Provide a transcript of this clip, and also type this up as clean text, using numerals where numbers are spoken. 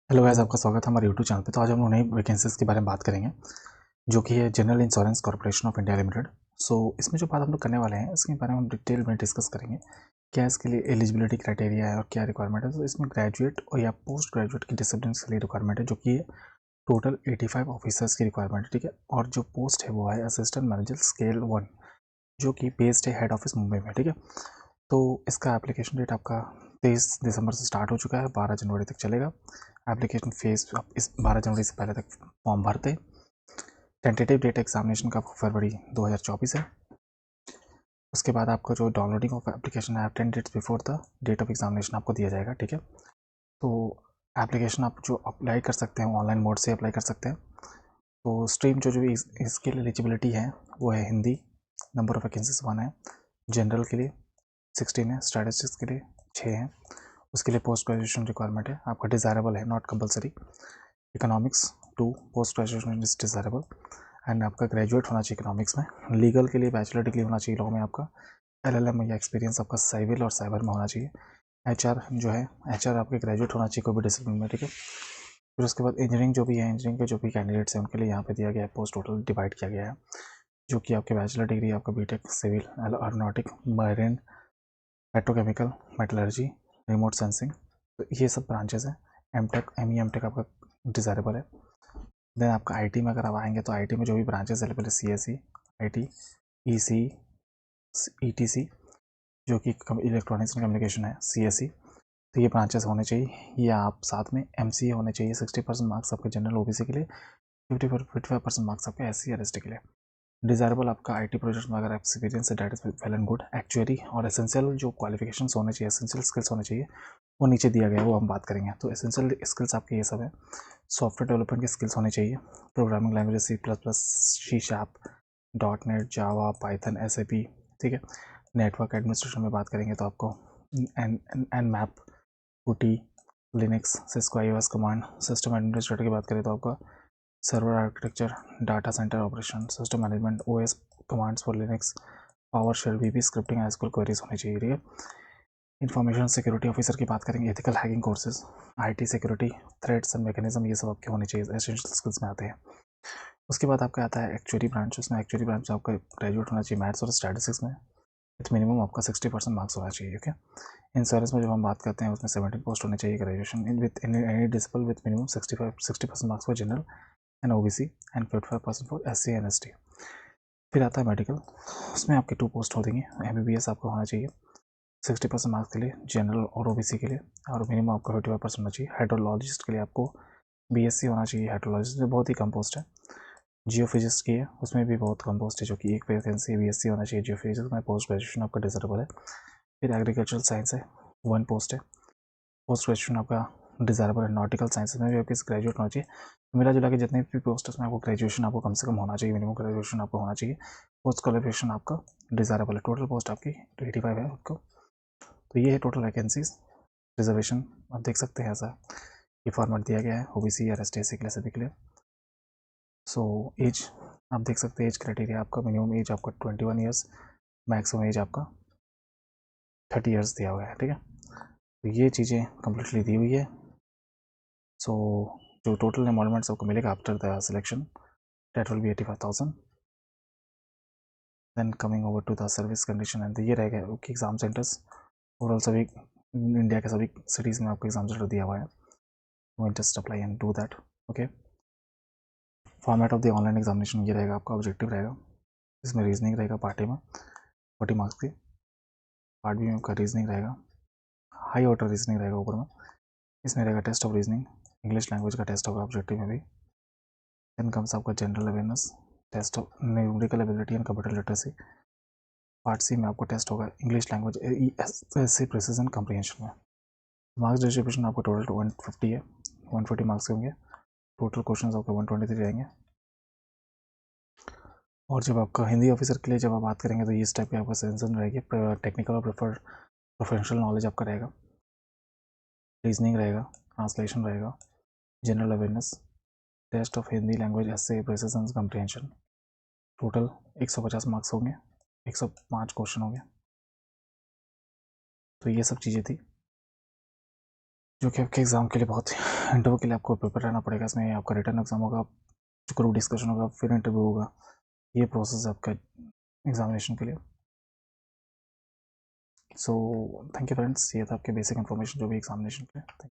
Hello guys, आपका स्वागत है हमारे यूट्यूब चैनल पे। तो आज हम लोग नई वैकेंसीज के बारे में बात करेंगे, जो कि है general insurance corporation of India limited. इसमें जो बात हम लोग करने वाले हैं इसके बारे में हम डिटेल में डिस्कस करेंगे। क्या इसके लिए एलिजिबिलिटी क्राइटेरिया है और क्या रिक्वायरमेंट है। तो इसमें ग्रेजुएट और या पोस्ट ग्रेजुएट की डिसिप्लिन के लिए रिक्वायरमेंट है, जो कि टोटल 85 ऑफिसर्स की रिक्वायरमेंट है, ठीक है। और जो पोस्ट है वो है असिस्टेंट मैनेजर स्केल 1, जो कि बेस्ड है हेड ऑफिस मुंबई में, ठीक है। तो इसका एप्लीकेशन डेट आपका 23 दिसंबर से स्टार्ट हो चुका है, 12 जनवरी तक चलेगा। एप्लीकेशन फेज आप इस 12 जनवरी से पहले तक फॉर्म भरते। टेंटेटिव डेट एग्जामिनेशन का फरवरी 2024 है। उसके बाद आपका जो डाउनलोडिंग ऑफ एप्लीकेशन है 10 dates before the date of examination आपको दिया जाएगा, ठीक है। तो एप्लीकेशन आप जो अप्लाई कर सकते हैं ऑनलाइन मोड से अप्लाई कर सकते हैं। तो स्ट्रीम जो जो इसके लिए एलिजिबिलिटी है वो है हिंदी। नंबर ऑफ वैकेंसीज 1 है। जनरल के लिए 16 है। स्टैटिस्टिक्स के लिए 6 है। उसके लिए पोस्ट ग्रेजुएशन रिक्वायरमेंट है, आपका डिज़ायरेबल है, not compulsory. Economics 2, post graduation is desirable. And आपका ग्रेजुएट होना चाहिए इकोनॉमिक्स में। लीगल के लिए बैचलर डिग्री होना चाहिए लॉ में, आपका LLM या एक्सपीरियंस आपका सिविल और साइबर में होना चाहिए। HR जो है, HR आपके ग्रेजुएट होना चाहिए कोई भी डिसिप्लिन में, ठीक है। फिर उसके बाद इंजीनियरिंग जो भी है, इंजीनियरिंग के जो भी कैंडिडेट्स हैं उनके लिए यहाँ पे दिया गया है, पोस्ट टोटल डिवाइड किया गया है, जो कि आपके बैचलर डिग्री, आपका BTech civil, aeronautic, marine, petrochemical, metallurgy, remote sensing, तो ये सब ब्रांचेस हैं। एमटेक, ME, MTech आपका डिज़ायरेबल है। देन आपका IT में अगर आप आएंगे तो IT में जो भी ब्रांचेस अवेलेबल है, CSE, IT, EC, ETC, जो कि इलेक्ट्रॉनिक्स एंड कम्युनिकेशन है, CSE, तो ये ब्रांचेस होने चाहिए। ये आप साथ में MCA होने चाहिए। 60% मार्क्स आपके जनरल OBC के लिए, 55% मार्क्स आपके SC और ST के लिए। डिज़ायरेबल आपका IT प्रोजेक्ट में अगर एक्सपीरियंस है, that is well and good. Actually और एसेंशियल जो क्वालिफिकेशंस होने चाहिए, एसेंशियल स्किल्स होने चाहिए, वो नीचे दिया गया है, वो हम बात करेंगे। तो एसेंशियल स्किल्स आपके ये सब है। सॉफ्टवेयर डेवलपमेंट की स्किल्स होनी चाहिए, programming language C++, C#, .NET, जावा, पाइथन, SAP, ठीक है। नेटवर्क एडमिनिस्ट्रेशन में बात करेंगे तो आपको map, PuTTY, Linux, Cisco IOS command, system administrator की बात करें तो आपका server architecture, data center operation, system management, OS commands for Linux, PowerShell, VB scripting, SQL queries होनी चाहिए, ठीक है। इन्फॉर्मेशन सिक्योरिटी ऑफिसर की बात करेंगे, ethical hacking courses, IT security, threads and mechanism, ये सब आपके होने चाहिए, एसेंशियल स्किल्स में आते हैं। उसके बाद आपका आता है एक्चुअरी ब्रांच। उसमें एक्चुअरी ब्रांच आपका ग्रेजुएट होना चाहिए मैथ्स और स्टैटिस्टिक्स में, विथ मिनिमम आपका 60% मार्क्स होना चाहिए, ओके। इंश्योरेंस में जब हम बात करते हैं उसमें 17 पोस्ट होने चाहिए graduation in with any disciple with minimum 60% marks for general and OBC and 55% for SC and ST। फिर आता है मेडिकल, उसमें आपके 2 पोस्ट हो देंगे। MBBS आपको होना चाहिए 60% मार्क्स के लिए जनरल और OBC के लिए, और मिनिमम आपका 55% होना चाहिए। हाइड्रोलॉजिस्ट के लिए आपको BSc होना चाहिए। हाइड्रोलॉजिस्ट में बहुत ही कम पोस्ट है। जियोफिजिक्स की है, उसमें भी बहुत कम पोस्ट है, जो कि एक वैकेंसी BSc होना चाहिए जियोफिजिक्स में। पोस्ट ग्रेजुएशन आपका डिजरेबल है। फिर एग्रीकल्चरल साइंस है, 1 पोस्ट है। पोस्ट ग्रेजुएशन आपका डिज़ायरेबल है। नॉटिकल साइंसेज में भी आपकी ग्रेजुएट होना चाहिए। तो मिला जुला के जितने भी पोस्ट में आपको ग्रेजुएशन आपको कम से कम होना चाहिए, मिनिमम ग्रेजुएशन आपको होना चाहिए। पोस्ट क्वालिफिकेशन आपका डिज़ायरेबल है। टोटल पोस्ट आपकी 85 है आपको। तो ये है टोटल वैकेंसीज। रिजर्वेशन आप देख सकते हैं, ऐसा ये फॉर्मेट दिया गया है OBC और ST SC के लिए, सभी के लिए। सो एज आप देख सकते हैं, एज क्राइटेरिया आपका मिनिमम एज आपका 21 ईयर्स, मैक्सिमम एज आपका 30 ईयर्स दिया हुआ है, ठीक है। तो ये चीज़ें कम्प्लीटली दी हुई है। सो जो टोटल एमोलमेंट्स आपको मिलेगा after the selection, that will be 85,000. Then coming over to the service condition and ये रहेगा कि एग्जाम सेंटर्स ओवरऑल सभी इंडिया के सभी सिटीज़ में आपको एग्जाम सेंटर दिया हुआ है। वो just apply and do that, okay. Format of the online examination ये रहेगा, आपका ऑब्जेक्टिव रहेगा, इसमें रीजनिंग रहेगा पार्ट ए में 40 मार्क्स की, पार्ट बी में आपका रीजनिंग रहेगा, हाई ऑर्डर रीजनिंग रहेगा ऊपर में। इसमें रहेगा test of reasoning, English language का टेस्ट होगा ऑब्जेक्टिव में भी। देन कम्स आपका general awareness, test of numerical ability and computer literacy. Part C में आपको टेस्ट होगा English language ESC precision comprehension में। मार्क्स डिस्ट्रीब्यूशन आपको टोटल 150 है, 140 मार्क्स के होंगे। टोटल क्वेश्चन आपके 123 रहेंगे। और जब आपका हिंदी ऑफिसर के लिए जब आप बात करेंगे तो इस टाइप की आपका सेंसन रहेगी। टेक्निकल और प्रोफेशनल नॉलेज आपका रहेगा, रीजनिंग रहेगा, ट्रांसलेशन रहेगा, general awareness, test of Hindi language ऐसे प्रिसिजन कम्प्रीहेंशन। टोटल 150 मार्क्स होंगे, 105 क्वेश्चन होंगे। तो ये सब चीज़ें थी। जो कि आपके एग्ज़ाम के लिए बहुत इंटरव्यू के लिए आपको प्रिपेयर रहना पड़ेगा। इसमें आपका रिटर्न एग्ज़ाम होगा, ग्रुप डिस्कशन होगा, फिर इंटरव्यू होगा। ये प्रोसेस है आपका एग्जामिनेशन के लिए। सो थैंक यू फ्रेंड्स, ये था आपके बेसिक इन्फॉर्मेशन जो भी एग्जामिनेशन के लिए।